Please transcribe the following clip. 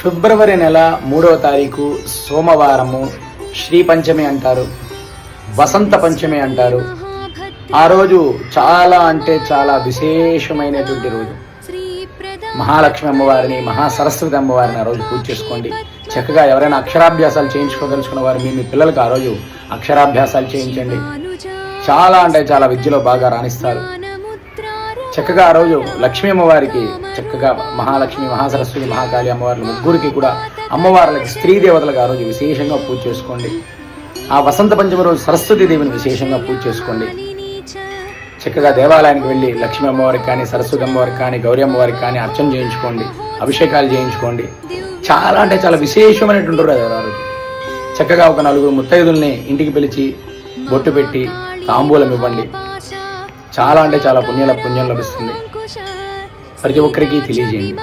ఫిబ్రవరి నెల 3వ తారీఖు సోమవారము. శ్రీ పంచమి అంటారు, వసంత పంచమి అంటారు. ఆ రోజు చాలా అంటే చాలా విశేషమైనటువంటి రోజు. మహాలక్ష్మి అమ్మవారిని, మహాసరస్వతి అమ్మవారిని ఆ రోజు పూజ చేసుకోండి. చక్కగా ఎవరైనా అక్షరాభ్యాసాలు చేయించుకోదలుచుకున్న వారు మీ పిల్లలకు ఆ రోజు అక్షరాభ్యాసాలు చేయించండి. చాలా అంటే చాలా విద్యలో బాగా రాణిస్తారు. చక్కగా ఆ రోజు లక్ష్మీ అమ్మవారికి చక్కగా మహాలక్ష్మి, మహాసరస్వతి, మహాకాళి అమ్మవార్లు ముగ్గురికి కూడా అమ్మవార్లకి స్త్రీ దేవతలకు ఆ రోజు విశేషంగా పూజ చేసుకోండి. ఆ వసంత పంచమి రోజు సరస్వతి దేవిని విశేషంగా పూజ చేసుకోండి. చక్కగా దేవాలయానికి వెళ్ళి లక్ష్మీ అమ్మవారికి కానీ, సరస్వతి అమ్మవారికి కానీ, గౌరీ అమ్మవారికి కానీ అర్చన చేయించుకోండి, అభిషేకాలు చేయించుకోండి. చాలా అంటే చాలా విశేషమైనటువంటి రోజు ఆ రోజు. చక్కగా ఒక 4 ముత్తైదుల్ని ఇంటికి పిలిచి బొట్టు పెట్టి తాంబూలం ఇవ్వండి. చాలా అంటే చాలా పుణ్యం లభిస్తుంది. ప్రతి ఒక్కరికి తెలియజేయండి.